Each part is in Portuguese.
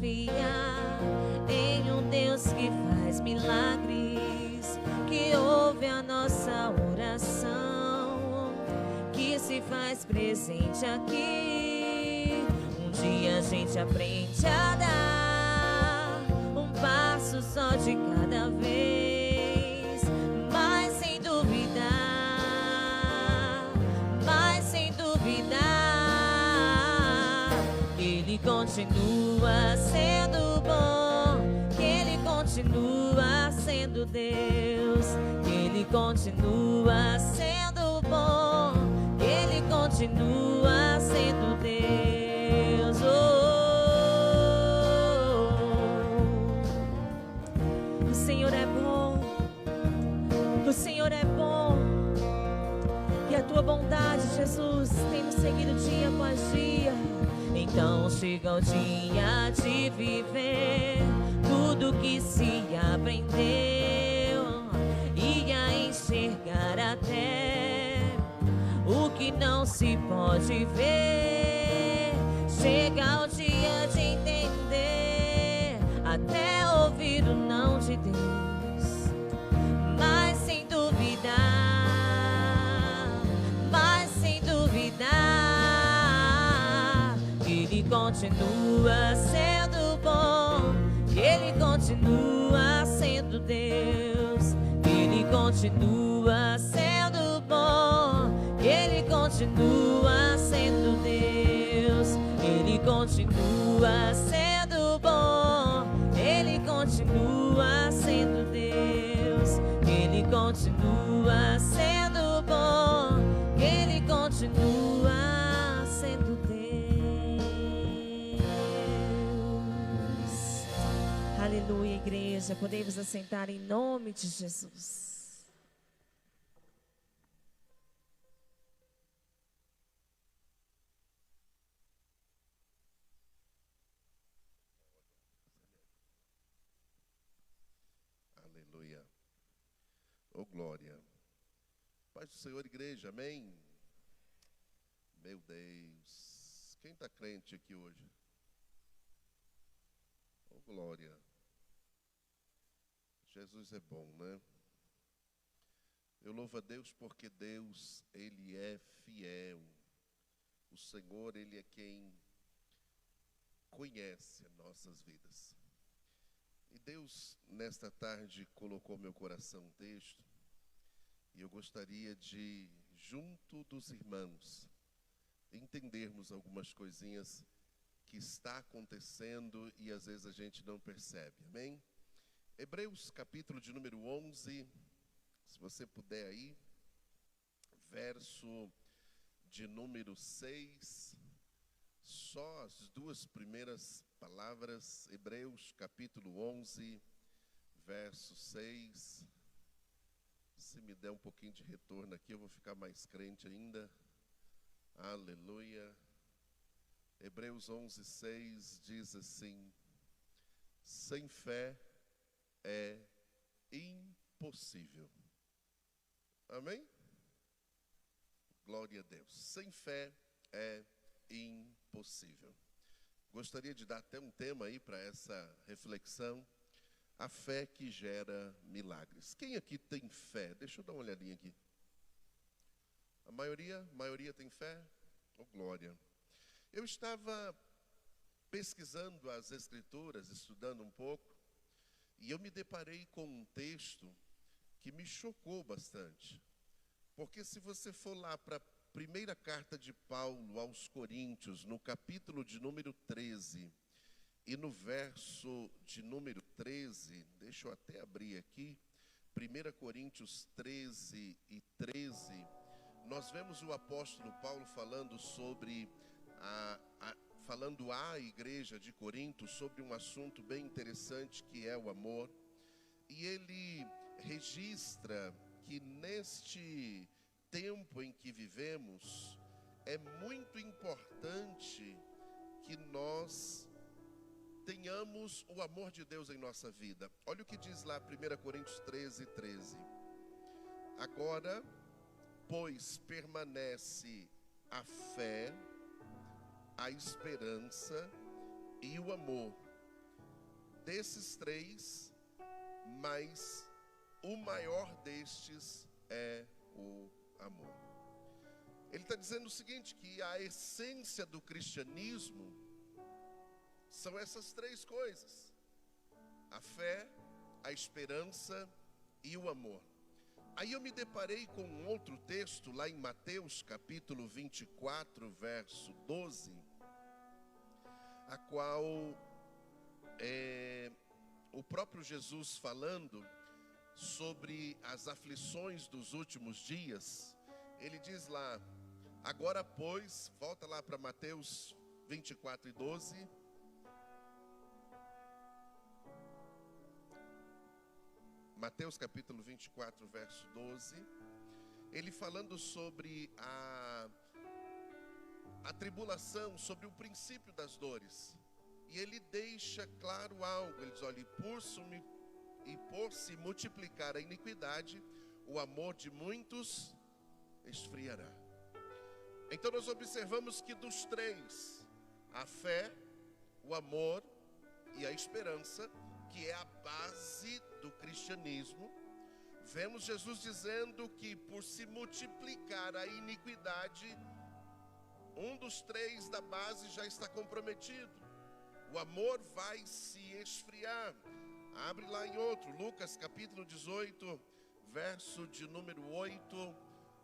confiar em um Deus que faz milagres, que ouve a nossa oração, que se faz presente aqui. Um dia a gente aprende a dar um passo só de cada vez, mas sem duvidar, Ele continua sendo bom, que Ele continua sendo Deus, que Ele continua sendo bom, que Ele continua sendo Deus. O Senhor é bom, o Senhor é bom, e a tua bondade, Jesus, tem nos seguido dia após dia. Então chega o dia de viver tudo que se aprendeu e a enxergar até o que não se pode ver. Chega o dia de entender, até ouvir o não de Deus, mas sem duvidar, Ele continua sendo bom, Ele continua sendo Deus, Ele continua sendo bom, Ele continua sendo Deus, Ele continua sendo bom, Ele continua sendo Deus, Ele continua sendo bom, Ele continua sendo Deus. Aleluia, igreja. Podemos assentar em nome de Jesus. Aleluia. Oh, glória. Paz do Senhor, igreja. Amém. Meu Deus. Quem está crente aqui hoje? Oh, glória. Jesus é bom, né? Eu louvo a Deus porque Deus, Ele é fiel. O Senhor, Ele é quem conhece nossas vidas. E Deus, nesta tarde, colocou no meu coração um texto. E eu gostaria de, junto dos irmãos, entendermos algumas coisinhas que está acontecendo e às vezes a gente não percebe. Amém? Hebreus, capítulo de número 11, se você puder aí, verso de número 6, só as duas primeiras palavras. Hebreus, capítulo 11, verso 6. Se me der um pouquinho de retorno aqui, eu vou ficar mais crente ainda. Aleluia. Hebreus 11, 6 diz assim: sem fé é impossível. Amém? Glória a Deus. Sem fé é impossível. Gostaria de dar até um tema aí para essa reflexão. A fé que gera milagres. Quem aqui tem fé? Deixa eu dar uma olhadinha aqui. A maioria tem fé? Oh, glória. Eu estava pesquisando as Escrituras, estudando um pouco, e eu me deparei com um texto que me chocou bastante. Porque se você for lá para a primeira carta de Paulo aos Coríntios, no capítulo de número 13, e no verso de número 13, deixa eu até abrir aqui, 1 Coríntios 13 e 13, nós vemos o apóstolo Paulo falando sobre falando à igreja de Corinto sobre um assunto bem interessante que é o amor. E ele registra que neste tempo em que vivemos é muito importante que nós tenhamos o amor de Deus em nossa vida. Olha o que diz lá 1 Coríntios 13, 13. Agora, pois permanece a fé, a esperança e o amor. desses três, mas o maior destes é o amor. Ele está dizendo o seguinte, que a essência do cristianismo são essas três coisas: a fé, a esperança e o amor. Aí eu me deparei com um outro texto lá em Mateus capítulo 24, verso 12, a qual o próprio Jesus falando sobre as aflições dos últimos dias. Ele diz lá: agora pois, volta lá para Mateus 24 e 12. Mateus capítulo 24, verso 12. Ele falando sobre a tribulação, sobre o princípio das dores. E ele deixa claro algo. Ele diz: olha, por se multiplicar a iniquidade, o amor de muitos esfriará. Então nós observamos que dos três, a fé, o amor e a esperança, que é a base do cristianismo, vemos Jesus dizendo que por se multiplicar a iniquidade, um dos três da base já está comprometido. O amor vai se esfriar. Abre lá em outro, Lucas capítulo 18, verso de número 8.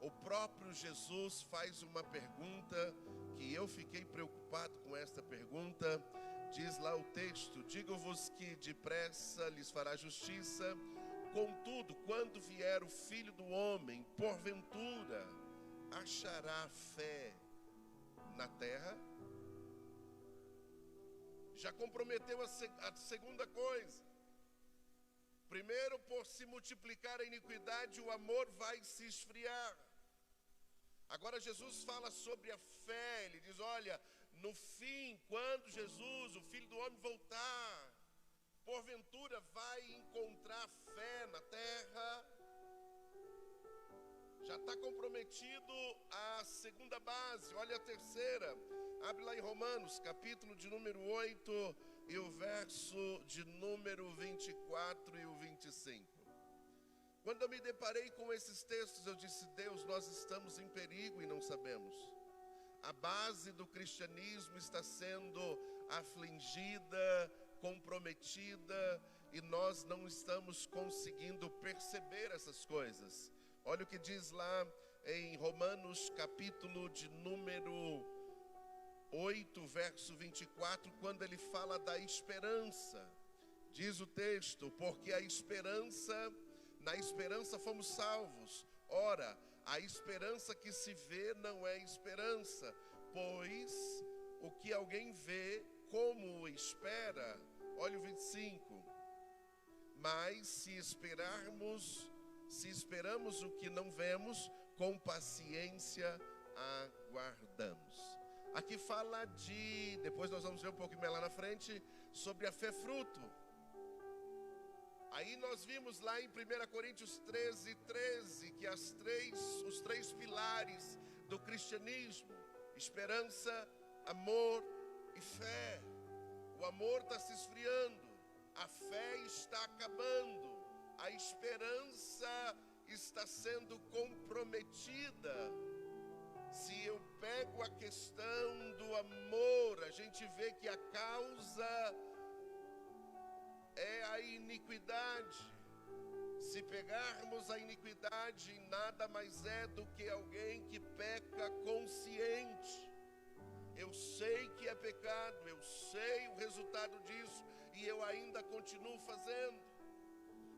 O próprio Jesus faz uma pergunta que eu fiquei preocupado com esta pergunta. Diz lá o texto: digo-vos que depressa lhes fará justiça. Contudo, quando vier o Filho do Homem, porventura achará fé na terra? Já comprometeu a segunda coisa. Primeiro, por se multiplicar a iniquidade, o amor vai se esfriar. Agora Jesus fala sobre a fé. Ele diz: olha, no fim, quando Jesus, o Filho do Homem, voltar, porventura vai encontrar fé na terra. Já está comprometido a segunda base. Olha a terceira. Abre lá em Romanos, capítulo de número 8, e o verso de número 24 e o 25. Quando eu me deparei com esses textos, eu disse: Deus, nós estamos em perigo e não sabemos. A base do cristianismo está sendo afligida, comprometida, e nós não estamos conseguindo perceber essas coisas. Olha o que diz lá em Romanos, capítulo de número 8, verso 24, quando ele fala da esperança. Diz o texto: porque na esperança fomos salvos. Ora, a esperança que se vê não é esperança, pois o que alguém vê, como espera? Olha o 25. Mas se esperamos o que não vemos, com paciência aguardamos. Aqui fala depois nós vamos ver um pouquinho mais lá na frente, sobre a fé fruto. Aí nós vimos lá em 1 Coríntios 13, 13, que os três pilares do cristianismo: esperança, amor e fé. O amor está se esfriando, a fé está acabando, a esperança está sendo comprometida. Se eu pego a questão do amor, a gente vê que a causa é a iniquidade. Se pegarmos a iniquidade, nada mais é do que alguém que peca consciente. Eu sei que é pecado, eu sei o resultado disso, e eu ainda continuo fazendo.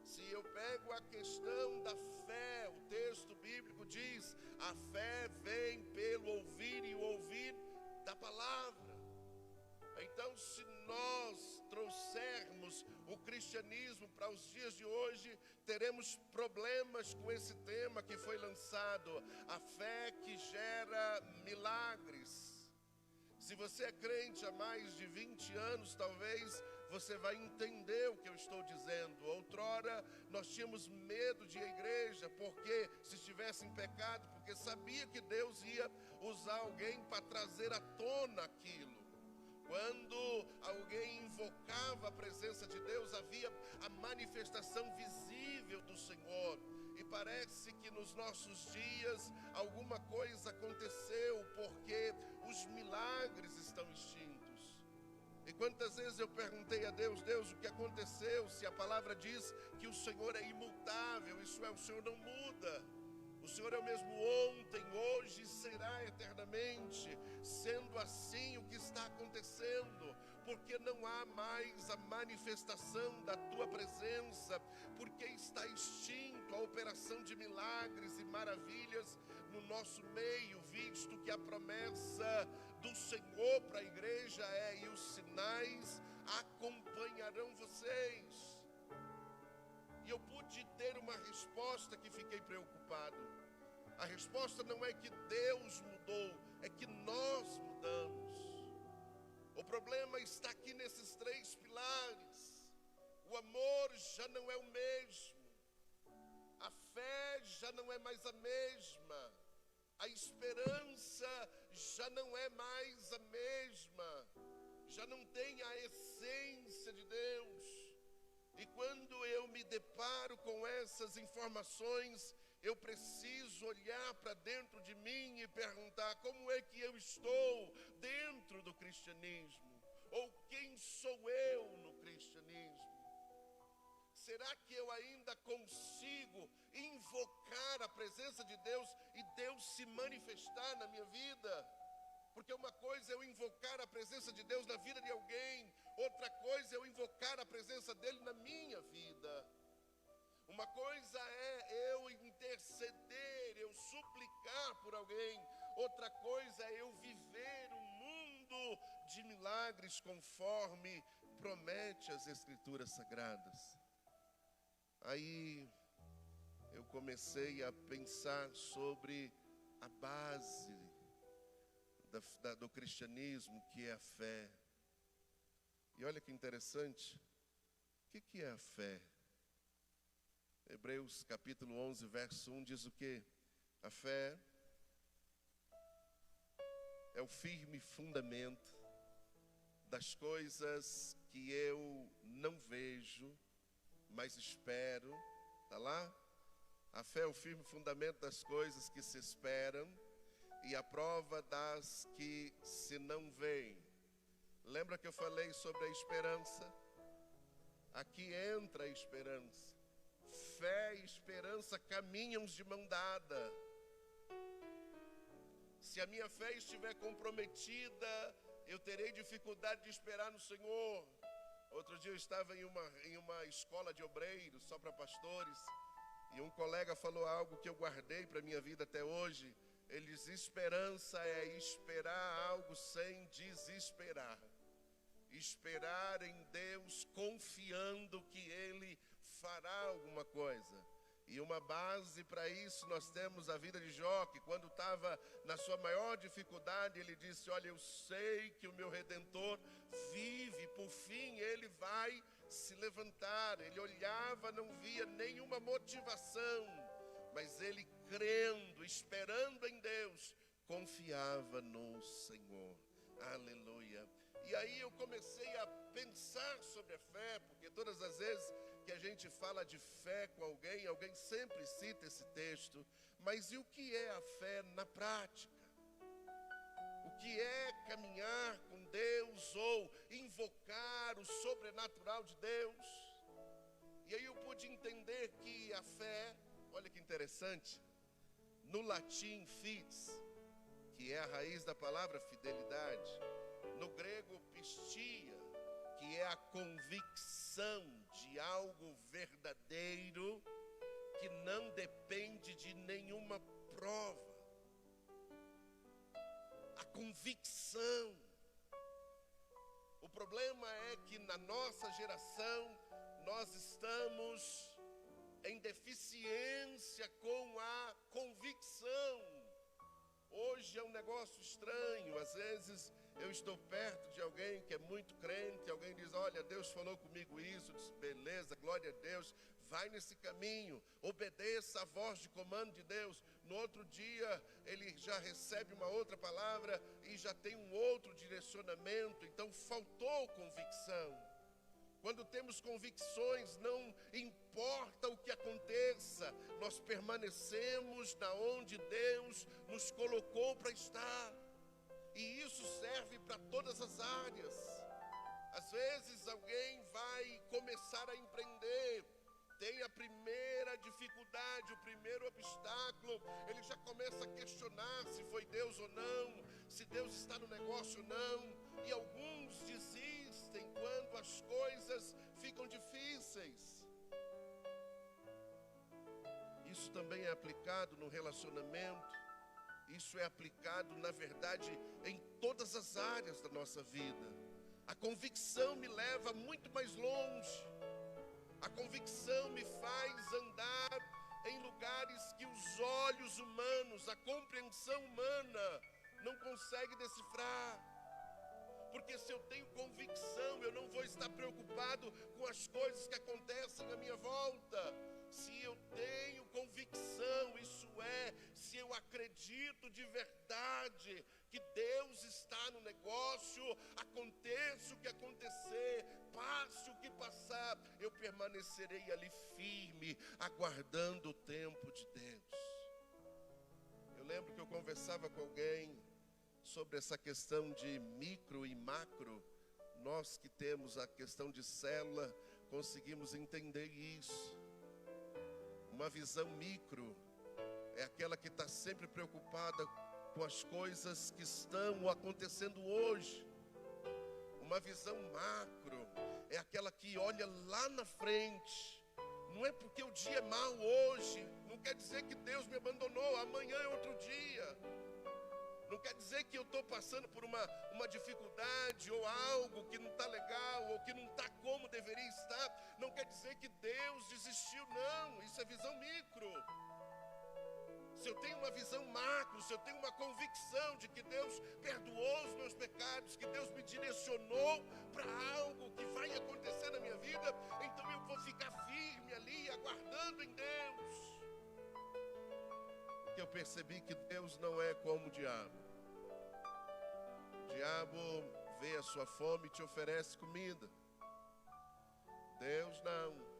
Se eu pego a questão da fé, o texto bíblico diz: a fé vem pelo ouvir, e o ouvir da palavra. Então, se nós trouxermos o cristianismo para os dias de hoje, teremos problemas com esse tema que foi lançado: a fé que gera milagres. Se você é crente há mais de 20 anos, talvez você vai entender o que eu estou dizendo. Outrora nós tínhamos medo de ir à igreja, porque se estivesse em pecado, porque sabia que Deus ia usar alguém para trazer à tona aquilo. Quando alguém invocava a presença de Deus, havia a manifestação visível do Senhor. E parece que nos nossos dias alguma coisa aconteceu, porque os milagres estão extintos. E quantas vezes eu perguntei a Deus: Deus, o que aconteceu? Se a palavra diz que o Senhor é imutável, isso é, o Senhor não muda. O Senhor é o mesmo ontem, hoje e será eternamente. Sendo assim, o que está acontecendo? Porque não há mais a manifestação da Tua presença, porque está extinto a operação de milagres e maravilhas no nosso meio, visto que a promessa do Senhor para a igreja é: e os sinais acompanharão vocês. E eu pude ter uma resposta que fiquei preocupado. A resposta não é que Deus mudou, é que nós mudamos. O problema está aqui nesses três pilares. O amor já não é o mesmo. A fé já não é mais a mesma. A esperança já não é mais a mesma. Já não tem a essência de Deus. E quando eu me deparo com essas informações, eu preciso olhar para dentro de mim e perguntar: como é que eu estou dentro do cristianismo? Ou quem sou eu no cristianismo? Será que eu ainda consigo invocar a presença de Deus e Deus se manifestar na minha vida? Porque uma coisa é eu invocar a presença de Deus na vida de alguém, outra coisa é eu invocar a presença dele na minha vida. Uma coisa é eu interceder, eu suplicar por alguém, outra coisa é eu viver um mundo de milagres conforme promete as Escrituras Sagradas. Aí eu comecei a pensar sobre a base do cristianismo, que é a fé. E olha que interessante, o que é a fé? Hebreus capítulo 11, verso 1 diz o quê? A fé é o firme fundamento das coisas que eu não vejo, mas espero. Está lá? A fé é o firme fundamento das coisas que se esperam e a prova das que se não veem. Lembra que eu falei sobre a esperança? Aqui entra a esperança. Fé e esperança caminham de mão dada. Se a minha fé estiver comprometida, eu terei dificuldade de esperar no Senhor. Outro dia eu estava em uma escola de obreiros, só para pastores, e um colega falou algo que eu guardei para a minha vida até hoje. Ele diz: esperança é esperar algo sem desesperar. Esperar em Deus confiando que Ele fará alguma coisa. E uma base para isso nós temos a vida de Jó, que quando estava na sua maior dificuldade, ele disse: olha, eu sei que o meu Redentor vive, por fim ele vai se levantar. Ele olhava, não via nenhuma motivação, mas ele crendo, esperando em Deus, confiava no Senhor. Aleluia. E aí eu comecei a pensar sobre a fé, porque todas as vezes que a gente fala de fé com alguém, alguém sempre cita esse texto. Mas e o que é a fé na prática? O que é caminhar com Deus ou invocar o sobrenatural de Deus? E aí eu pude entender que a fé, olha que interessante, no latim fides, que é a raiz da palavra fidelidade, no grego pistia, que é a convicção de algo verdadeiro que não depende de nenhuma prova. A convicção. O problema é que na nossa geração nós estamos em deficiência com a convicção. Hoje é um negócio estranho. Às vezes eu estou perto de alguém que é muito crente, alguém diz: olha, Deus falou comigo isso, eu disse: beleza, glória a Deus, vai nesse caminho, obedeça a voz de comando de Deus. No outro dia, ele já recebe uma outra palavra e já tem um outro direcionamento. Então, faltou convicção. Quando temos convicções, não importa o que aconteça, nós permanecemos na onde Deus nos colocou para estar. E isso serve para todas as áreas. Às vezes alguém vai começar a empreender, tem a primeira dificuldade, o primeiro obstáculo, ele já começa a questionar se foi Deus ou não, se Deus está no negócio ou não. E alguns desistem quando as coisas ficam difíceis. Isso também é aplicado no relacionamento. Isso é aplicado, na verdade, em todas as áreas da nossa vida. A convicção me leva muito mais longe. A convicção me faz andar em lugares que os olhos humanos, a compreensão humana não consegue decifrar. Porque se eu tenho convicção, eu não vou estar preocupado com as coisas que acontecem à minha volta. Se eu tenho convicção, isso é, se eu acredito de verdade que Deus está no negócio, aconteça o que acontecer, passe o que passar, eu permanecerei ali firme, aguardando o tempo de Deus. Eu lembro que eu conversava com alguém sobre essa questão de micro e macro. Nós que temos a questão de célula, conseguimos entender isso. Uma visão micro é aquela que está sempre preocupada com as coisas que estão acontecendo hoje. Uma visão macro é aquela que olha lá na frente. Não é porque o dia é mau hoje, não quer dizer que Deus me abandonou, amanhã é outro dia. Não quer dizer que eu estou passando por uma dificuldade ou algo que não está legal ou que não está como deveria estar. Não quer dizer que Deus desistiu, não. Isso é visão micro. Se eu tenho uma visão macro, se eu tenho uma convicção de que Deus perdoou os meus pecados, que Deus me direcionou para algo que vai acontecer na minha vida, então eu vou ficar firme ali, aguardando em Deus. Porque eu percebi que Deus não é como o diabo. O diabo vê a sua fome e te oferece comida. Deus não.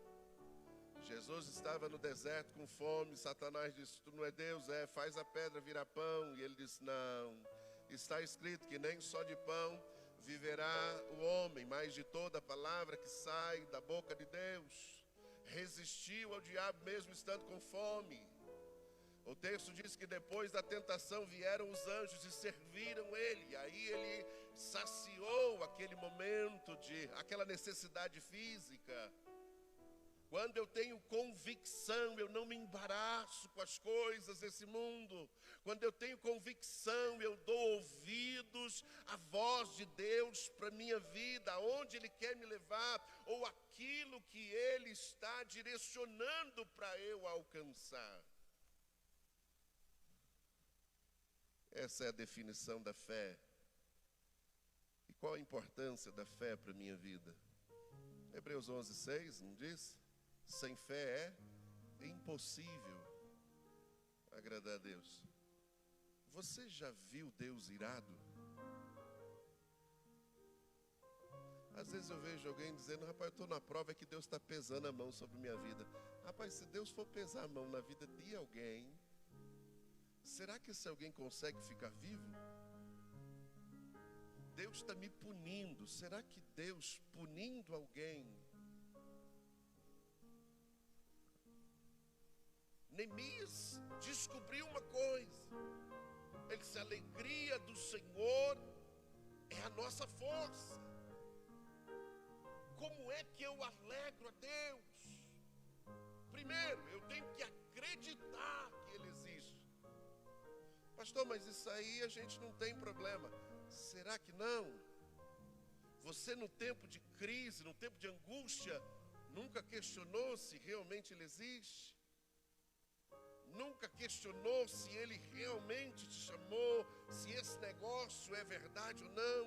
Jesus estava no deserto com fome, Satanás disse, tu não é Deus, faz a pedra virar pão. E ele disse, não, está escrito que nem só de pão viverá o homem, mas de toda a palavra que sai da boca de Deus. Resistiu ao diabo mesmo estando com fome. O texto diz que depois da tentação vieram os anjos e serviram ele. E aí ele saciou aquele momento aquela necessidade física. Quando eu tenho convicção, eu não me embaraço com as coisas desse mundo. Quando eu tenho convicção, eu dou ouvidos à voz de Deus para a minha vida, aonde Ele quer me levar, ou aquilo que Ele está direcionando para eu alcançar. Essa é a definição da fé. E qual a importância da fé para a minha vida? Hebreus 11:6, não diz? Sem fé é impossível agradar a Deus. Você já viu Deus irado? Às vezes eu vejo alguém dizendo, rapaz, eu estou na prova, é que Deus está pesando a mão sobre minha vida. Rapaz, se Deus for pesar a mão na vida de alguém, será que esse alguém consegue ficar vivo? Deus está me punindo. Será que Deus punindo alguém? Neemias descobriu uma coisa. Ele disse, a alegria do Senhor é a nossa força. Como é que eu alegro a Deus? Primeiro, eu tenho que acreditar que Ele existe. Pastor, mas isso aí a gente não tem problema. Será que não? Você no tempo de crise, no tempo de angústia, nunca questionou se realmente Ele existe? Nunca questionou se Ele realmente te chamou, se esse negócio é verdade ou não?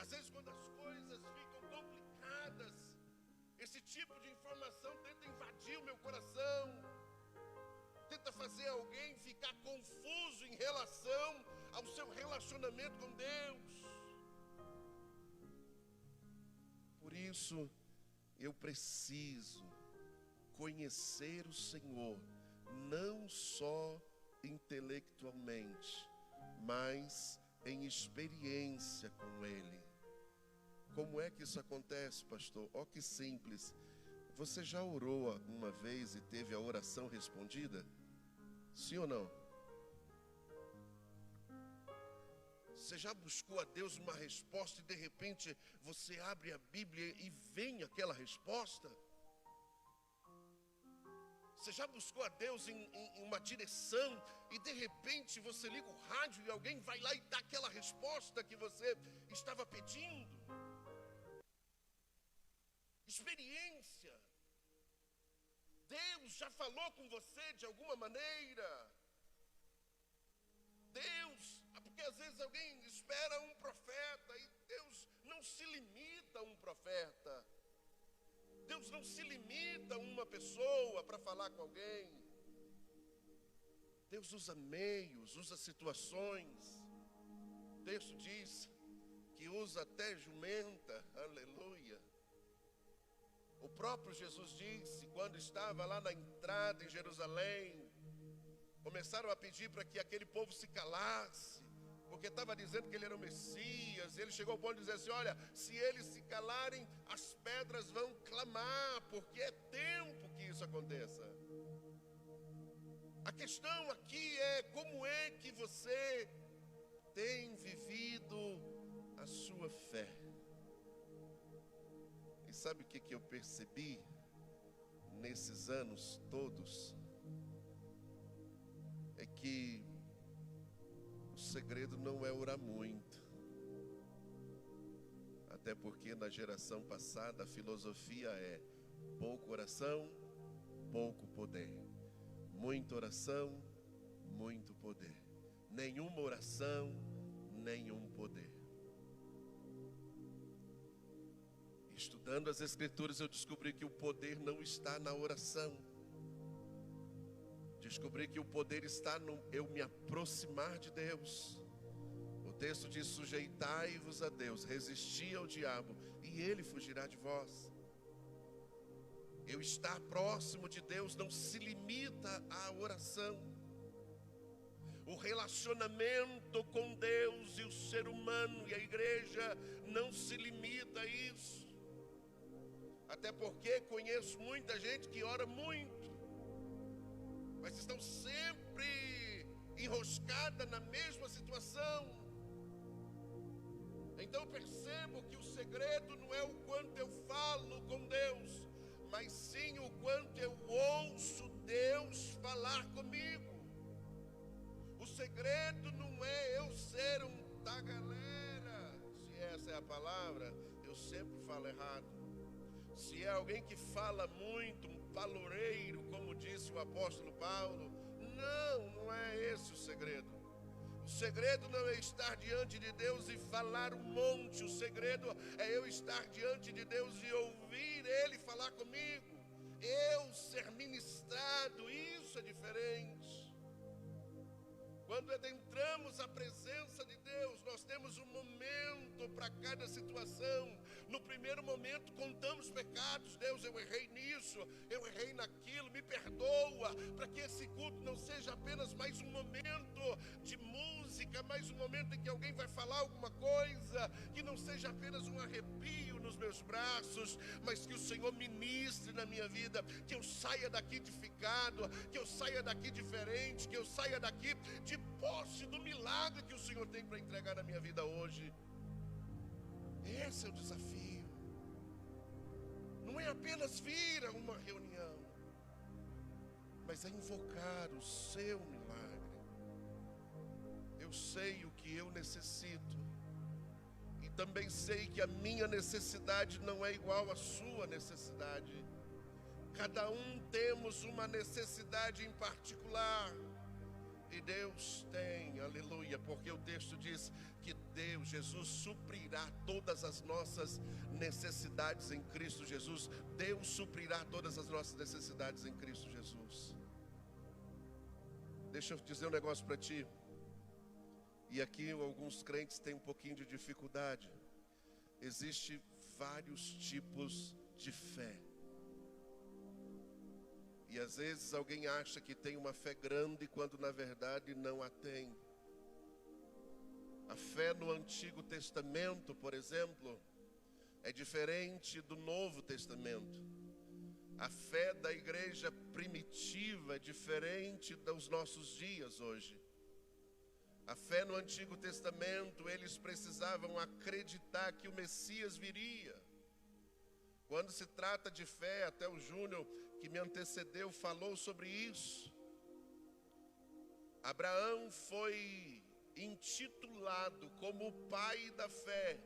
Às vezes quando as coisas ficam complicadas, esse tipo tipo de informação tenta invadir o meu coração, tenta fazer alguém ficar confuso em relação ao seu relacionamento com Deus. Por isso, eu preciso conhecer o Senhor, não só intelectualmente, mas em experiência com Ele. Como é que isso acontece, pastor? Ó, que simples. Você já orou uma vez e teve a oração respondida? Sim ou não? Você já buscou a Deus uma resposta e de repente você abre a Bíblia e vem aquela resposta? Você já buscou a Deus em uma direção e de repente você liga o rádio e alguém vai lá e dá aquela resposta que você estava pedindo? Experiência. Deus já falou com você de alguma maneira. Deus, porque às vezes alguém espera um profeta e Deus não se limita a um profeta. Deus não se limita a uma pessoa para falar com alguém. Deus usa meios, usa situações. O texto diz que usa até jumenta, aleluia. O próprio Jesus disse, quando estava lá na entrada em Jerusalém, começaram a pedir para que aquele povo se calasse, porque estava dizendo que ele era o Messias. Ele chegou ao ponto de dizer assim: olha, se eles se calarem, as pedras vão clamar, porque é tempo que isso aconteça. A questão aqui é como é que você tem vivido a sua fé. E sabe o que eu percebi nesses anos todos? É que o segredo não é orar muito. Até porque na geração passada a filosofia é pouca oração, pouco poder. Muita oração, muito poder. Nenhuma oração, nenhum poder. Estudando as Escrituras, eu descobri que o poder não está na oração. Descobri que o poder está no eu me aproximar de Deus. O texto diz: sujeitai-vos a Deus, resisti ao diabo, e ele fugirá de vós. Eu estar próximo de Deus não se limita à oração. O relacionamento com Deus e o ser humano e a igreja não se limita a isso. Até porque conheço muita gente que ora muito, mas estão sempre enroscada na mesma situação. Então eu percebo que o segredo não é o quanto eu falo com Deus, mas sim o quanto eu ouço Deus falar comigo. O segredo não é eu ser um tagalera, se essa é a palavra, eu sempre falo errado. Se é alguém que fala muito, um paloureiro, como disse o apóstolo Paulo, não é esse o segredo. O segredo não é estar diante de Deus e falar um monte. O segredo é eu estar diante de Deus e ouvir Ele falar comigo. Eu ser ministrado, isso é diferente. Quando adentramos a presença de Deus, nós temos um momento para cada situação. No primeiro momento contamos pecados. Deus, eu errei nisso, eu errei naquilo, me perdoa, para que esse culto não seja apenas mais um momento de música, mais um momento em que alguém vai falar alguma coisa, que não seja apenas um arrepio nos meus braços, mas que o Senhor ministre na minha vida, que eu saia daqui edificado, que eu saia daqui diferente, que eu saia daqui de posse do milagre que o Senhor tem para entregar na minha vida hoje. Esse é o desafio. Não é apenas vir a uma reunião, mas é invocar o seu milagre. Eu sei o que eu necessito, e também sei que a minha necessidade não é igual à sua necessidade. Cada um temos uma necessidade em particular. E Deus tem, aleluia, porque o texto diz que Deus, Jesus, suprirá todas as nossas necessidades em Cristo Jesus. Deus suprirá todas as nossas necessidades em Cristo Jesus. Deixa eu dizer um negócio para ti. E aqui alguns crentes têm um pouquinho de dificuldade. Existem vários tipos de fé. E às vezes alguém acha que tem uma fé grande quando na verdade não a tem. A fé no Antigo Testamento, por exemplo, é diferente do Novo Testamento. A fé da igreja primitiva é diferente dos nossos dias hoje. A fé no Antigo Testamento, eles precisavam acreditar que o Messias viria. Quando se trata de fé, até o Júnior, que me antecedeu, falou sobre isso. Abraão foi intitulado como o pai da fé,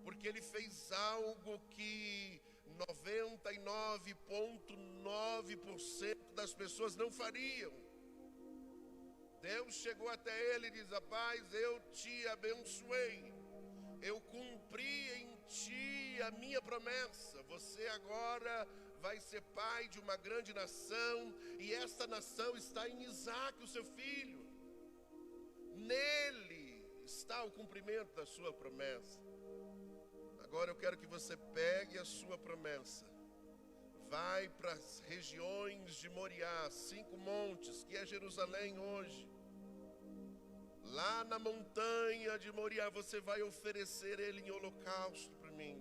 porque ele fez algo que 99,9% das pessoas não fariam. Deus chegou até ele e diz: rapaz, eu te abençoei, eu cumpri em ti a minha promessa, você agora vai ser pai de uma grande nação, e esta nação está em Isaque, o seu filho. Nele está o cumprimento da sua promessa. Agora eu quero que você pegue a sua promessa, vai para as regiões de Moriá, 5 montes, que é Jerusalém hoje. Lá na montanha de Moriá você vai oferecer ele em holocausto para mim.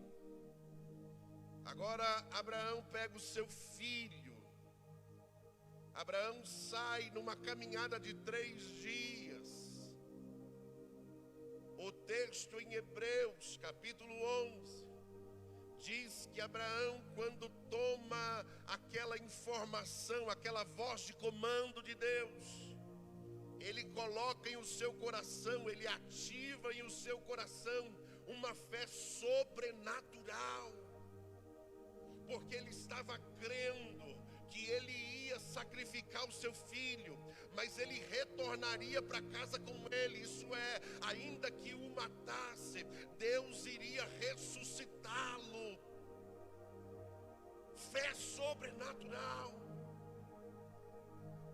Agora Abraão pega o seu filho. Abraão sai numa caminhada de 3 dias. O texto em Hebreus, capítulo 11, diz que Abraão, quando toma aquela informação, aquela voz de comando de Deus, ele coloca em o seu coração, ele ativa em o seu coração uma fé sobrenatural, porque ele estava crendo que ele ia sacrificar o seu filho, mas ele retornaria para casa com ele. Isso é, ainda que o matasse, Deus iria ressuscitá-lo. Fé sobrenatural.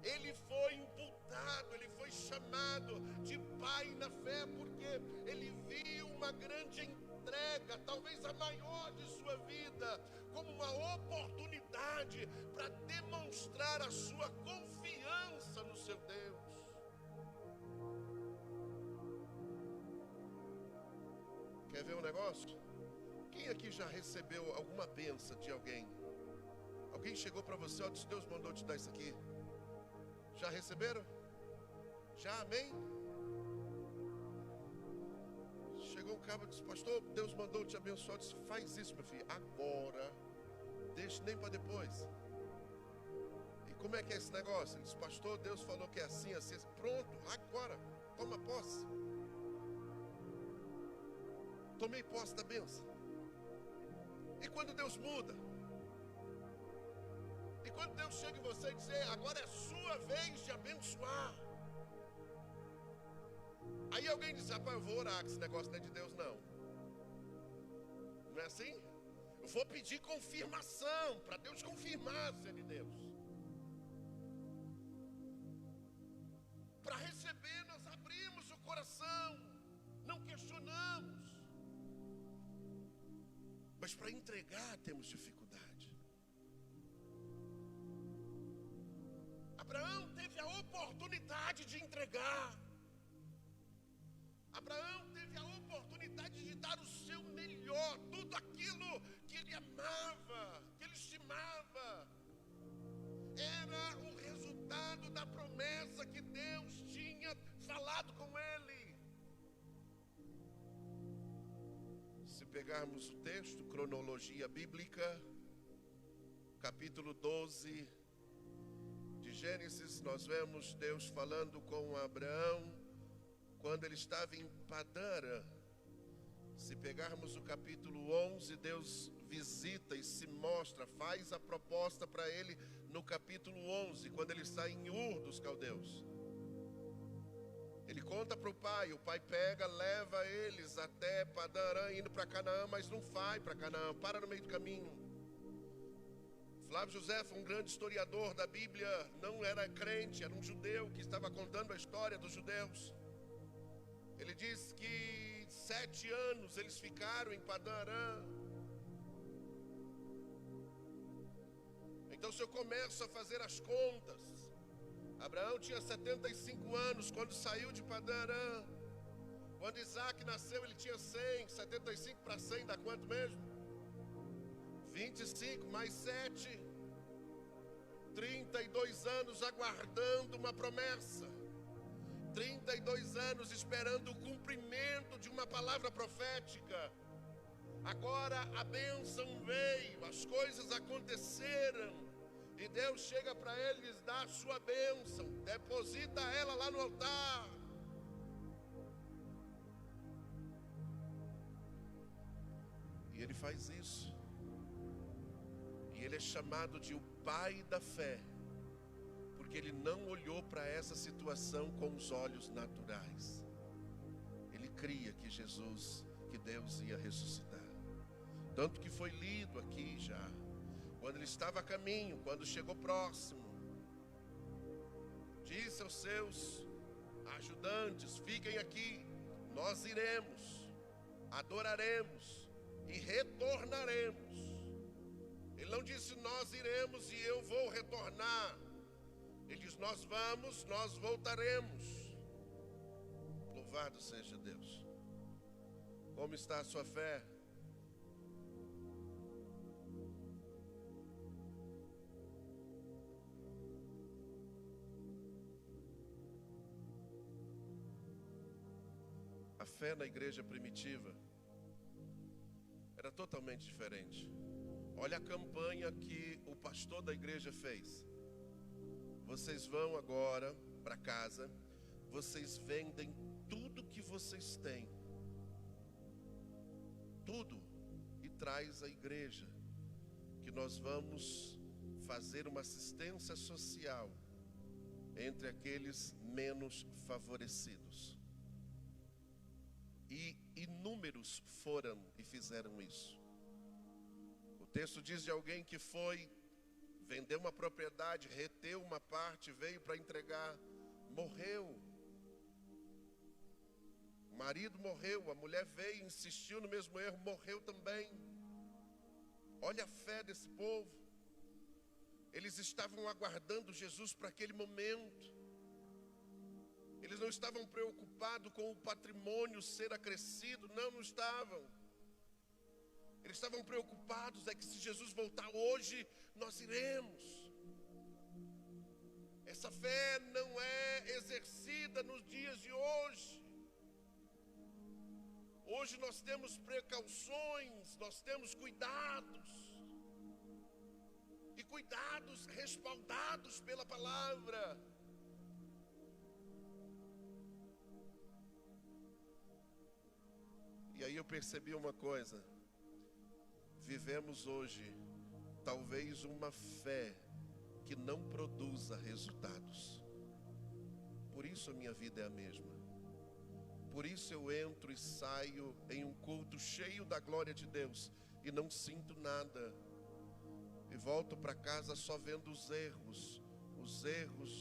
Ele foi imputado, ele foi chamado de pai na fé, porque ele viu uma grande entrega, talvez a maior de sua vida, como uma oportunidade para demonstrar a sua confiança no seu Deus. Quer ver um negócio? Quem aqui já recebeu alguma bênção de alguém? Alguém chegou para você, ó, disse: Deus mandou te dar isso aqui. Já receberam? Já, amém? Chegou um cara e disse: pastor, Deus mandou te abençoar. Eu disse: faz isso, meu filho, agora, deixa nem para depois. E como é que é esse negócio? Ele disse: pastor, Deus falou que é assim, assim, assim. Pronto, agora, toma posse. Tomei posse da bênção. E quando Deus muda? E quando Deus chega em você e dizer: agora é sua vez de abençoar. Aí alguém diz: rapaz, eu vou orar, que esse negócio não é de Deus não. Não é assim? Eu vou pedir confirmação, para Deus confirmar se é de Deus. Para receber nós abrimos o coração, não questionamos. Mas para entregar temos dificuldade. Abraão teve a oportunidade de entregar. Abraão teve a oportunidade de dar o seu melhor, tudo aquilo que ele amava, que ele estimava. Era o resultado da promessa que Deus tinha falado com ele. Se pegarmos o texto, cronologia bíblica, capítulo 12 de Gênesis, nós vemos Deus falando com Abraão quando ele estava em Padã. Se pegarmos o capítulo 11, Deus visita e se mostra, faz a proposta para ele no capítulo 11, quando ele está em Ur dos Caldeus. conta para o pai pega, leva eles até Padã Arã, indo para Canaã, mas não vai para Canaã, para no meio do caminho. Flávio José foi um grande historiador da Bíblia, não era crente, era um judeu que estava contando a história dos judeus. Ele diz que 7 anos eles ficaram em Padã Arã. Então, se eu começo a fazer as contas, Abraão tinha 75 anos quando saiu de Padã Arã. Quando Isaac nasceu, ele tinha 100. 75 para 100 dá quanto mesmo? 25 mais 7. 32 anos aguardando uma promessa. 32 anos esperando o cumprimento de uma palavra profética. Agora a bênção veio, as coisas aconteceram. E Deus chega para eles, dá a sua bênção, deposita ela lá no altar. E ele faz isso. E ele é chamado de o pai da fé, porque ele não olhou para essa situação com os olhos naturais. Ele cria que Jesus, que Deus ia ressuscitar. Tanto que foi lido aqui já. Quando ele estava a caminho, quando chegou próximo, disse aos seus ajudantes: fiquem aqui, nós iremos, adoraremos e retornaremos. Ele não disse nós iremos e eu vou retornar. Ele diz nós vamos, nós voltaremos. Louvado seja Deus. Como está a sua fé? A fé na igreja primitiva era totalmente diferente. Olha a campanha que o pastor da igreja fez. Vocês vão agora para casa, vocês vendem tudo que vocês têm, tudo, e traz à igreja, que nós vamos fazer uma assistência social entre aqueles menos favorecidos. E inúmeros foram e fizeram isso. O texto diz de alguém que foi, vendeu uma propriedade, reteu uma parte, veio para entregar, morreu. O marido morreu, a mulher veio, insistiu no mesmo erro, morreu também. Olha a fé desse povo. Eles estavam aguardando Jesus para aquele momento. Eles não estavam preocupados com o patrimônio ser acrescido, não estavam. Eles estavam preocupados é que se Jesus voltar hoje, nós iremos. Essa fé não é exercida nos dias de hoje. Hoje nós temos precauções, nós temos cuidados. E cuidados respaldados pela palavra. E aí eu percebi uma coisa. Vivemos hoje, talvez uma fé que não produza resultados. Por isso a minha vida é a mesma. Por isso eu entro e saio em um culto cheio da glória de Deus e não sinto nada. E volto para casa só vendo os erros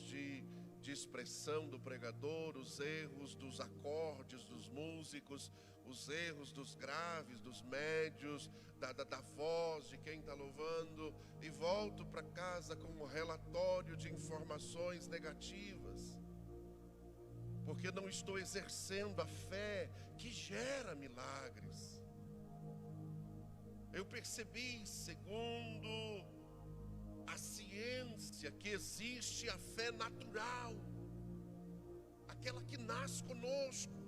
de expressão do pregador, os erros dos acordes dos músicos, os erros dos graves, dos médios, da voz de quem está louvando, e volto para casa com um relatório de informações negativas, porque não estou exercendo a fé que gera milagres. Eu percebi, segundo a ciência, que existe a fé natural, aquela que nasce conosco.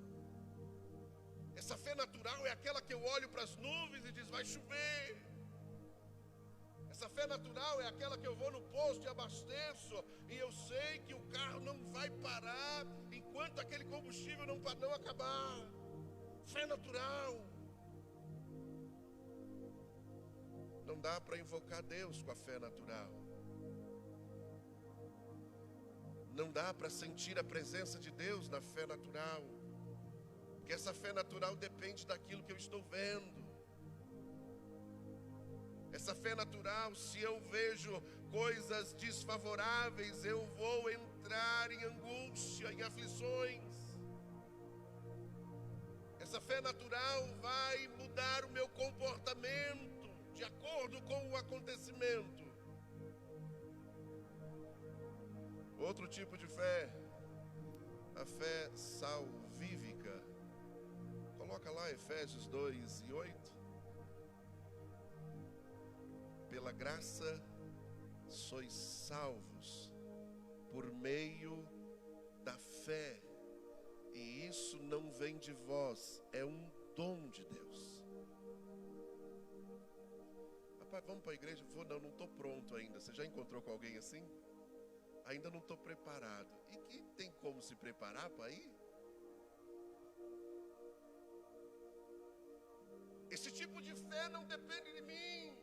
Essa fé natural é aquela que eu olho para as nuvens e diz, vai chover. Essa fé natural é aquela que eu vou no posto e abasteço, e eu sei que o carro não vai parar enquanto aquele combustível não acabar. Fé natural. Não dá para invocar Deus com a fé natural. Não dá para sentir a presença de Deus na fé natural, porque essa fé natural depende daquilo que eu estou vendo. Essa fé natural, se eu vejo coisas desfavoráveis, eu vou entrar em angústia, em aflições. Essa fé natural vai mudar o meu comportamento de acordo com o acontecimento. Outro tipo de fé, a fé salvífica. Coloca lá Efésios 2:8. Pela graça sois salvos por meio da fé, e isso não vem de vós, é um dom de Deus. Rapaz, vamos para a igreja? Vou, não estou pronto ainda. Você já encontrou com alguém assim? Ainda não estou preparado. E que tem como se preparar para ir? Esse tipo de fé não depende de mim.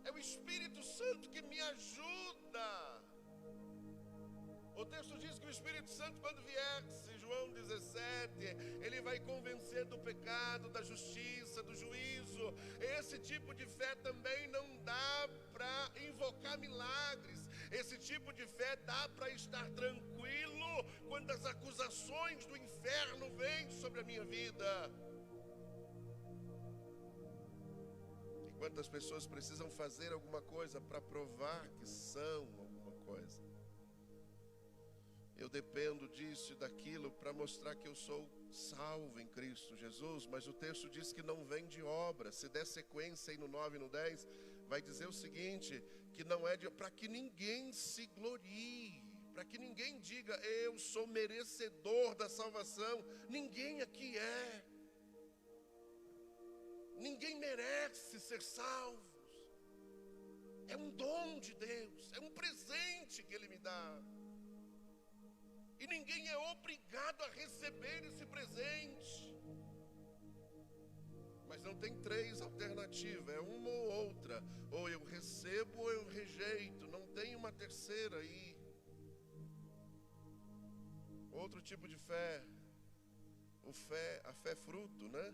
É o Espírito Santo que me ajuda. O texto diz que o Espírito Santo, quando vier, João 17, ele vai convencer do pecado, da justiça, do juízo. Esse tipo de fé também não dá para invocar milagres. Esse tipo de fé dá para estar tranquilo quando as acusações do inferno vêm sobre a minha vida. E quantas pessoas precisam fazer alguma coisa para provar que são alguma coisa? Eu dependo disso e daquilo para mostrar que eu sou salvo em Cristo Jesus, mas o texto diz que não vem de obra. Se der sequência aí no 9 e no 10, vai dizer o seguinte, que não é para que ninguém se glorie, para que ninguém diga, eu sou merecedor da salvação. Ninguém aqui é. Ninguém merece ser salvos. É um dom de Deus, é um presente que Ele me dá. E ninguém é obrigado a receber esse presente. Mas não tem três alternativas, é uma ou outra. Ou eu recebo ou eu rejeito, não tem uma terceira aí. Outro tipo de fé, a fé fruto, né?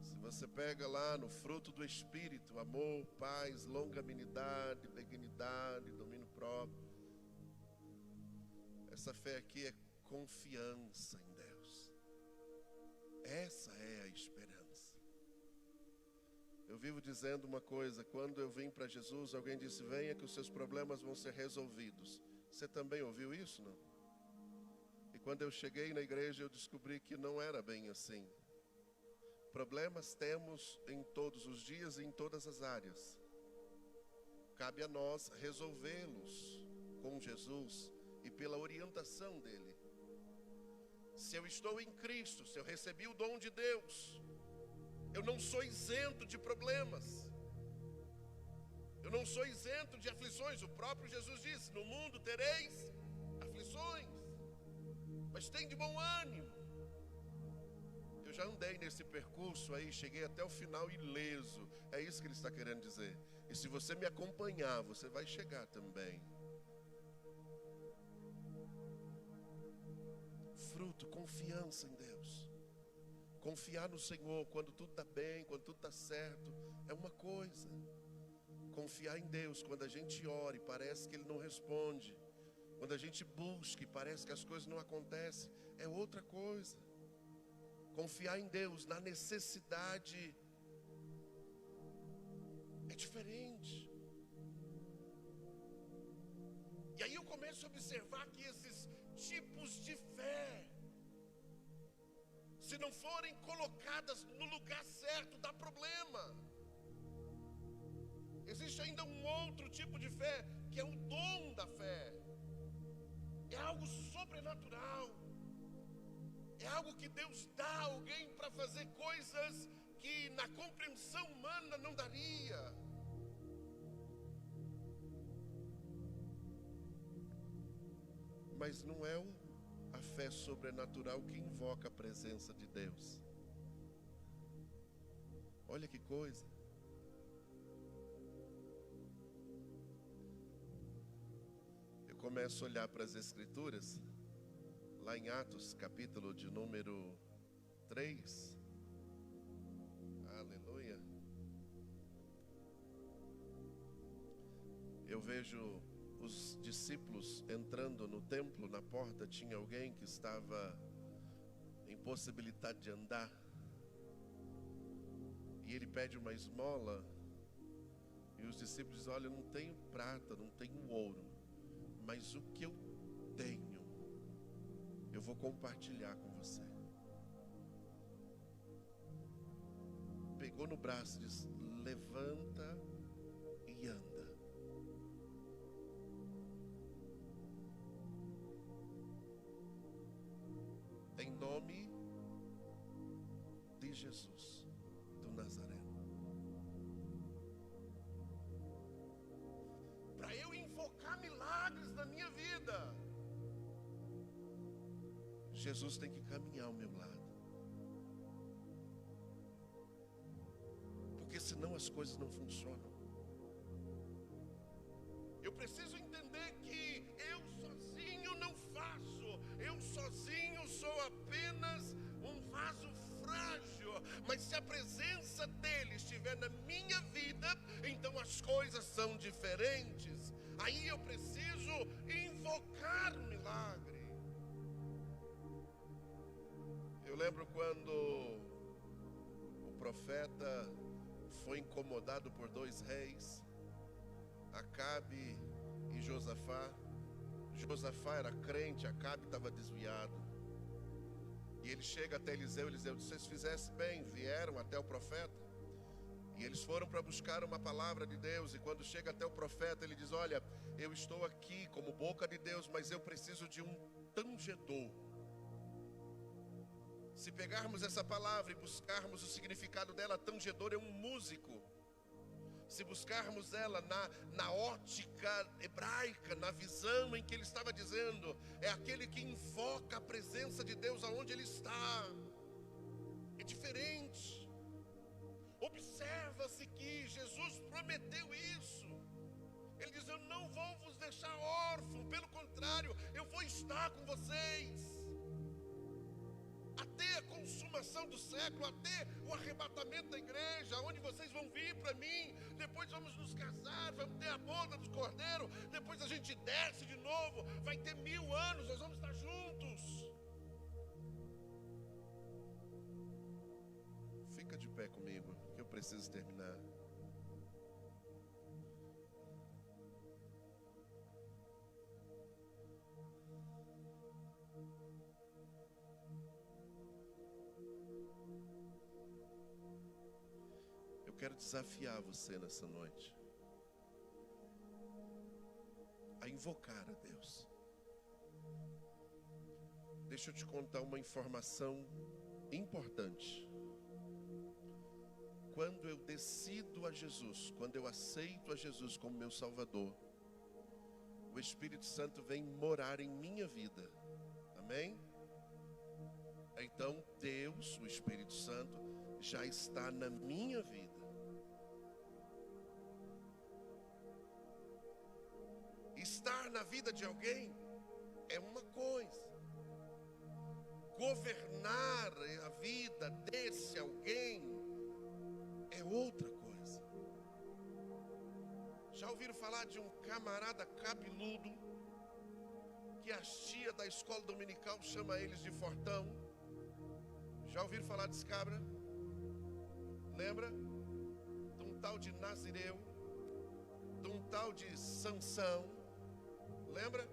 Se você pega lá no fruto do Espírito, amor, paz, longanimidade, benignidade, domínio próprio. Essa fé aqui é confiança em Deus. Essa é a esperança. Eu vivo dizendo uma coisa, quando eu vim para Jesus, alguém disse, venha que os seus problemas vão ser resolvidos. Você também ouviu isso, não? E quando eu cheguei na igreja, eu descobri que não era bem assim. Problemas temos em todos os dias e em todas as áreas. Cabe a nós resolvê-los com Jesus e pela orientação dele. Se eu estou em Cristo, se eu recebi o dom de Deus, eu não sou isento de problemas. Eu não sou isento de aflições. O próprio Jesus disse, no mundo tereis aflições, mas tem de bom ânimo. Eu já andei nesse percurso aí, cheguei até o final ileso. É isso que ele está querendo dizer. E se você me acompanhar, você vai chegar também. Fruto, confiança em Deus. Confiar no Senhor quando tudo está bem, quando tudo está certo, é uma coisa. Confiar em Deus quando a gente ora e parece que Ele não responde, quando a gente busca e parece que as coisas não acontecem, é outra coisa. Confiar em Deus na necessidade é diferente. E aí eu começo a observar que esses tipos de fé, se não forem colocadas no lugar certo, dá problema. Existe ainda um outro tipo de fé, que é o dom da fé. É algo sobrenatural. É algo que Deus dá a alguém para fazer coisas que na compreensão humana não daria. Mas não é a fé sobrenatural que invoca a presença de Deus. Olha que coisa. começo a olhar para as Escrituras, lá em Atos, capítulo de número 3, aleluia, eu vejo os discípulos entrando no templo. Na porta tinha alguém que estava impossibilitado de andar, e ele pede uma esmola, e os discípulos dizem: olha, eu não tenho prata, não tenho ouro, mas o que eu tenho, eu vou compartilhar com você. Pegou no braço e disse: levanta e anda. Em nome de Jesus do Nazareno. Para eu invocar milagres na minha vida, Jesus tem que caminhar ao meu lado, porque senão as coisas não funcionam. Eu preciso entender que eu sozinho não faço, eu sozinho sou apenas um vaso frágil, mas se a presença dele estiver na minha vida, então as coisas são diferentes. Aí eu preciso invocar milagre. Eu lembro quando o profeta foi incomodado por dois reis, Acabe e Josafá. Josafá era crente, Acabe estava desviado. E ele chega até Eliseu, Eliseu diz: vocês fizessem bem, vieram até o profeta. E eles foram para buscar uma palavra de Deus. E quando chega até o profeta, ele diz: olha, eu estou aqui como boca de Deus, mas eu preciso de um tangedor. Se pegarmos essa palavra e buscarmos o significado dela, tangedor é um músico. Se buscarmos ela na ótica hebraica, na visão em que ele estava dizendo, é aquele que invoca a presença de Deus aonde ele está. É diferente. Observa-se que Jesus prometeu isso. Ele diz: eu não vou vos deixar órfãos, pelo contrário, eu vou estar com vocês até a consumação do século, até o arrebatamento da igreja, onde vocês vão vir para mim. Depois vamos nos casar, vamos ter a boda do cordeiro, depois a gente desce de novo, vai ter 1000 anos, nós vamos estar juntos. Fica de pé comigo, que eu preciso terminar. Eu quero desafiar você nessa noite a invocar a Deus. Deixa eu te contar uma informação importante. Quando eu decido a Jesus, quando eu aceito a Jesus como meu Salvador, o Espírito Santo vem morar em minha vida. Amém? Então Deus, o Espírito Santo, já está na minha vida. Estar na vida de alguém é uma coisa, governar a vida desse alguém é outra coisa. Já ouviram falar de um camarada cabeludo que a tia da escola dominical chama eles de fortão? Já ouviram falar desse cabra? Lembra? De um tal de Nazireu, de um tal de Sansão. Lembra?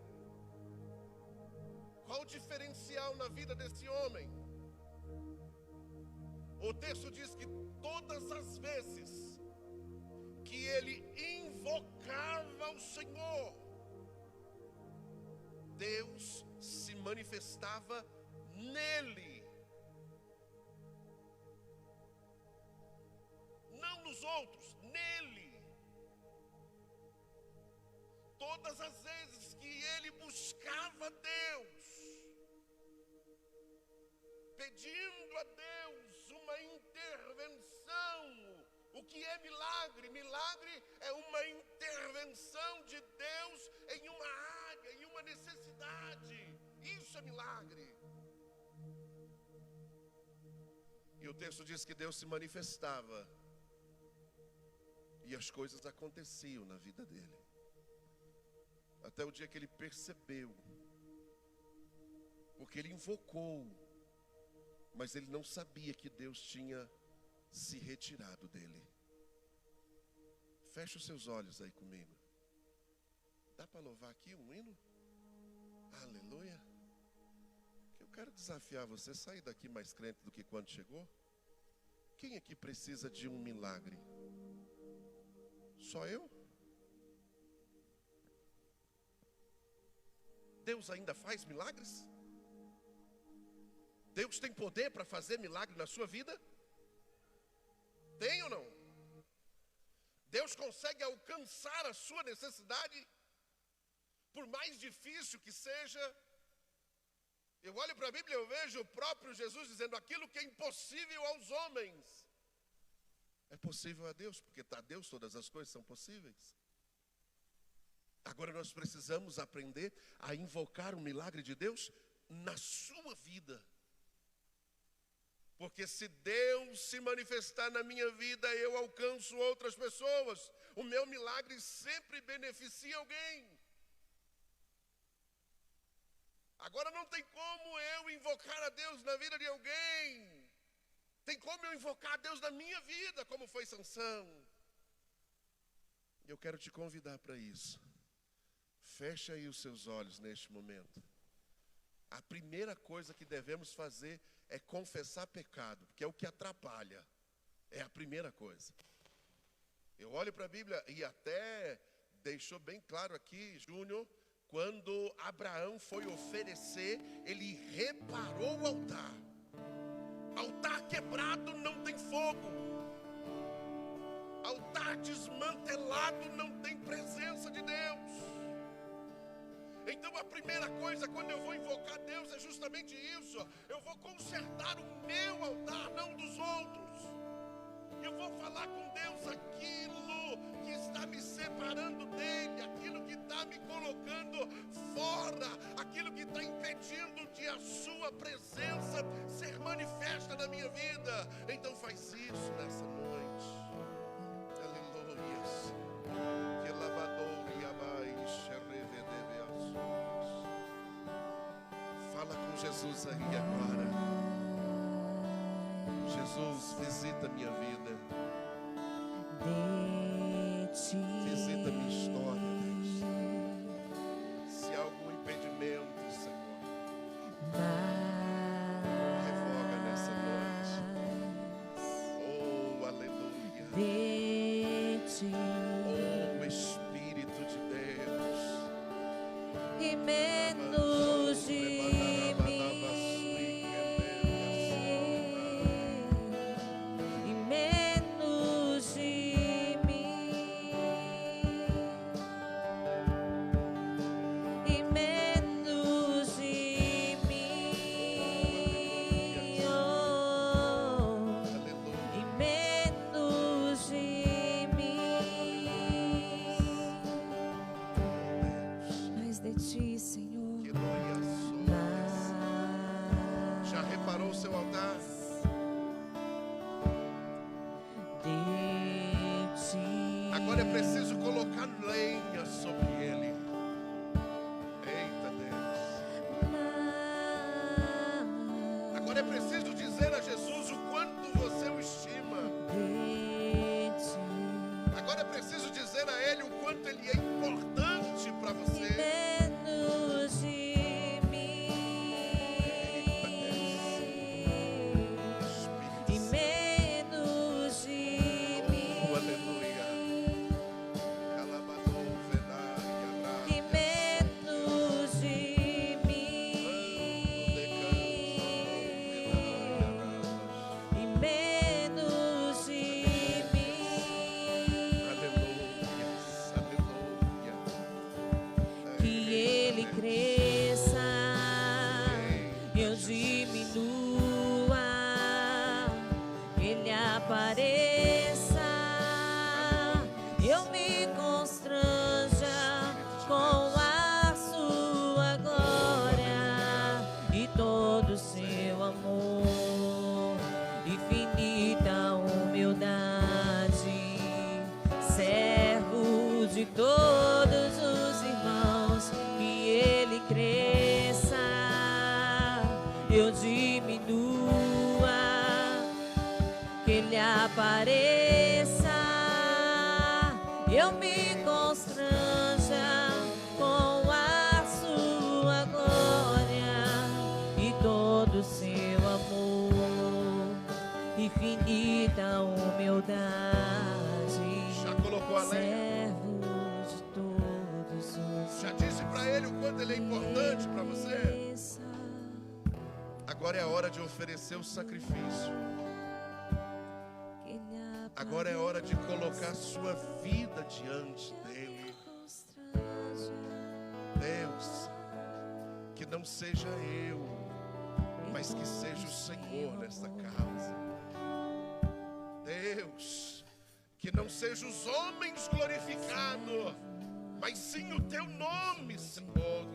Qual o diferencial na vida desse homem? O texto diz que todas as vezes que ele invocava o Senhor, Deus se manifestava nele. Não nos outros, nele. Todas as vezes que ele buscava Deus, pedindo a Deus uma intervenção. O que é milagre? Milagre é uma intervenção de Deus em uma área, em uma necessidade. Isso é milagre. E o texto diz que Deus se manifestava e as coisas aconteciam na vida dele. Até o dia que ele percebeu, porque ele invocou, mas ele não sabia que Deus tinha se retirado dele. Feche os seus olhos aí comigo. Dá para louvar aqui um hino? Aleluia. Eu quero desafiar você a sair daqui mais crente do que quando chegou. Quem aqui precisa de um milagre? Só eu? Deus ainda faz milagres? Deus tem poder para fazer milagre na sua vida? Tem ou não? Deus consegue alcançar a sua necessidade? Por mais difícil que seja. Eu olho para a Bíblia e eu vejo o próprio Jesus dizendo: aquilo que é impossível aos homens é possível a Deus, porque a Deus todas as coisas são possíveis. Agora nós precisamos aprender a invocar o milagre de Deus na sua vida. Porque se Deus se manifestar na minha vida, eu alcanço outras pessoas. O meu milagre sempre beneficia alguém. Agora não tem como eu invocar a Deus na vida de alguém. Tem como eu invocar a Deus na minha vida, como foi Sansão. Eu quero te convidar para isso. Feche aí os seus olhos neste momento. A primeira coisa que devemos fazer é confessar pecado, porque é o que atrapalha. É a primeira coisa. Eu olho para a Bíblia e até deixou bem claro aqui, Júnior, quando Abraão foi oferecer, ele reparou o altar. Altar quebrado não tem fogo. Altar desmantelado não tem presença de Deus. Então a primeira coisa quando eu vou invocar Deus é justamente isso. Eu vou consertar o meu altar, não dos outros. Eu vou falar com Deus aquilo que está me separando dele, aquilo que está me colocando fora, aquilo que está impedindo de a sua presença ser manifesta na minha vida. Então faz isso nessa noite. Aleluias. Que lavador e abaixo revedeve. Fala com Jesus aí agora. Jesus, visita minha vida. Visita minha história, Deus. Se há algum impedimento, Senhor, revoga nessa noite. Oh, aleluia. Oh, Espírito de Deus. E menos de mim. Agora é preciso colocar lenha sobre ele. Eita Deus. Agora é preciso dizer a Jesus o quanto você o estima. Agora é preciso dizer a ele o quanto ele é importante para você. Eu me constranja com a sua apareça, eu me constranja com a sua glória e todo o seu amor, infinita humildade. Já colocou a lenha? Servo de todos os. Já disse para Ele o quanto Ele é importante para você? Agora é a hora de oferecer o sacrifício. Agora é hora de colocar a sua vida diante dEle. Deus, que não seja eu, mas que seja o Senhor nesta casa. Deus, que não seja os homens glorificados, mas sim o Teu nome, Senhor.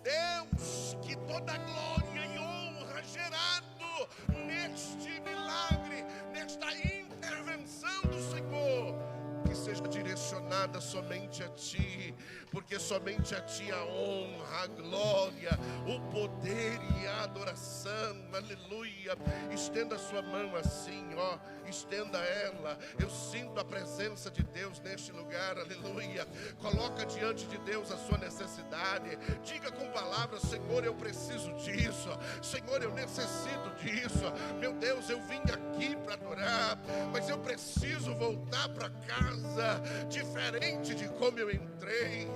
Deus, que toda glória e honra gerado neste milagre, nesta intervenção do Senhor, que seja direcionada somente a Ti, porque somente a Ti a honra, a glória, o poder e a adoração. Aleluia. Estenda a sua mão assim, ó, estenda ela. Eu sinto a presença de Deus neste lugar. Aleluia. Coloca diante de Deus a sua necessidade. Diga com palavras: Senhor, eu preciso disso. Senhor, eu necessito disso. Meu Deus, eu vim aqui para adorar, mas eu preciso voltar para casa diferente de como eu entrei.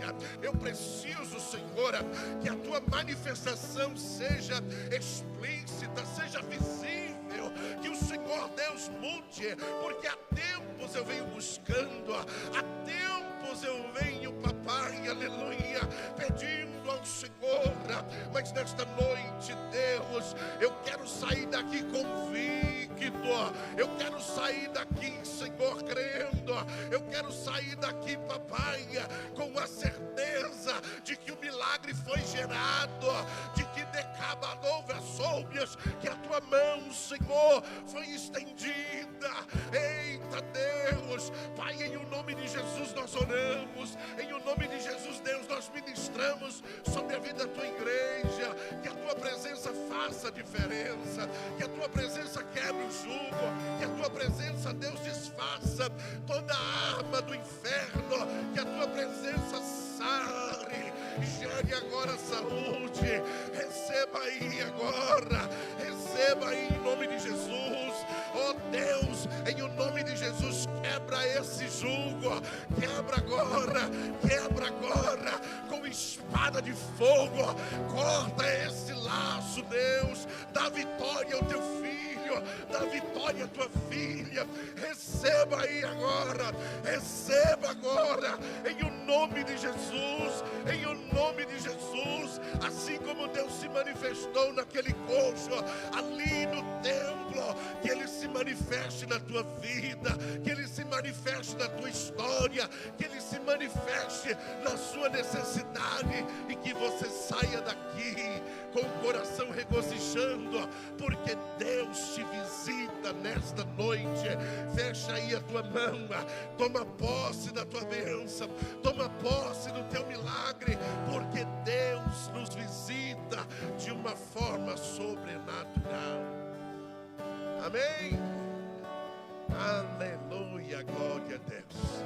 Eu preciso, Senhor, que a Tua manifestação seja explícita, seja visível, que o Senhor Deus mude, porque há tempos eu venho buscando, há tempos eu venho, papai, aleluia, pedindo ao Senhor, mas nesta noite, Deus, eu quero sair daqui convicto, eu quero sair daqui, Senhor, crendo, eu quero sair daqui, papai, com a certeza de que o milagre foi gerado, de que decabadou vassouras, que a Tua mão, Senhor, foi estendida. Eita Deus, Pai, em o nome de Jesus nós oramos, em o nome de Jesus, Deus, nós ministramos sobre a vida da Tua igreja, que a Tua presença faça diferença, que a Tua presença quebre o jugo, que a Tua presença, Deus, desfaça toda a arma do inferno, que a Tua presença sare, gere agora saúde, receba aí agora, receba aí em nome de Jesus. Oh Deus, em o nome de Jesus, quebra esse jugo, quebra agora, com espada de fogo, corta esse laço, Deus, dá vitória ao Teu filho, dá vitória à Tua filha, receba aí agora, em o nome de Jesus, em o nome de Jesus, assim como Deus se manifestou naquele coxo, ali no templo, que Ele se manifeste na tua vida, que Ele se manifeste na tua história, que Ele se manifeste na sua necessidade, e que você saia daqui com o coração regozijando, porque Deus te visita nesta noite. Fecha aí a tua mão, toma posse da tua bênção, toma posse do teu milagre, porque Deus nos visita de uma forma sobrenatural. Amém? Aleluia, glória a Deus.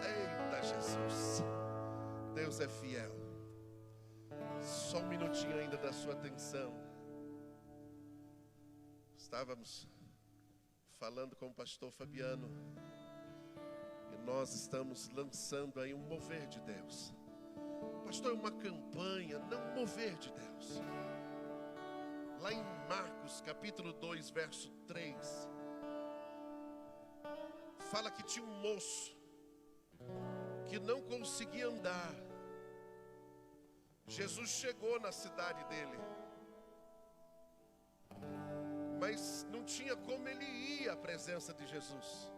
Eita Jesus, Deus é fiel. Só um minutinho ainda da sua atenção. Estávamos falando com o pastor Fabiano, e nós estamos lançando aí um mover de Deus. Pastor, é uma campanha, não um mover de Deus. Lá em Marcos capítulo 2, verso 3, fala que tinha um moço que não conseguia andar. Jesus chegou na cidade dele, mas não tinha como ele ir à presença de Jesus.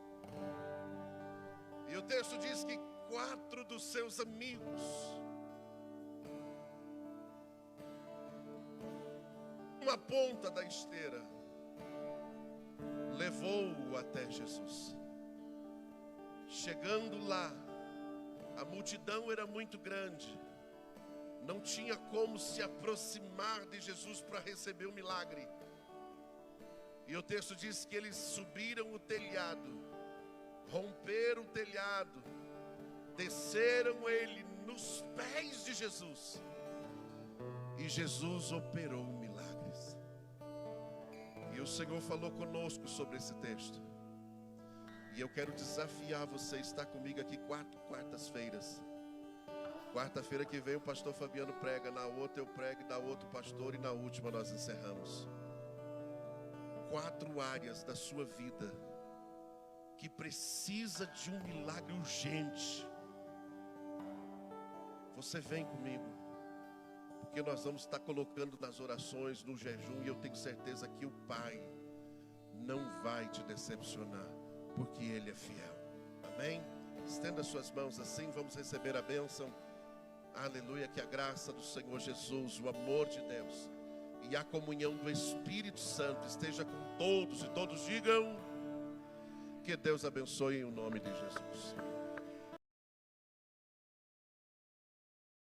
E o texto diz que 4 dos seus amigos, uma ponta da esteira, levou-o até Jesus. Chegando lá, a multidão era muito grande, não tinha como se aproximar de Jesus para receber o milagre. E o texto diz que eles subiram o telhado, romperam o telhado, desceram ele nos pés de Jesus. E Jesus operou milagres. E o Senhor falou conosco sobre esse texto. E eu quero desafiar você a estar comigo aqui 4 quartas-feiras. Quarta-feira que vem o pastor Fabiano prega, na outra eu prego, na outra o pastor, e na última nós encerramos. 4 áreas da sua vida que precisa de um milagre urgente. Você vem comigo, porque nós vamos estar colocando nas orações, no jejum, e eu tenho certeza que o Pai não vai te decepcionar, porque Ele é fiel. Amém? Estenda suas mãos assim, vamos receber a bênção. Aleluia, que a graça do Senhor Jesus, o amor de Deus e a comunhão do Espírito Santo esteja com todos, e todos digam: que Deus abençoe em nome de Jesus.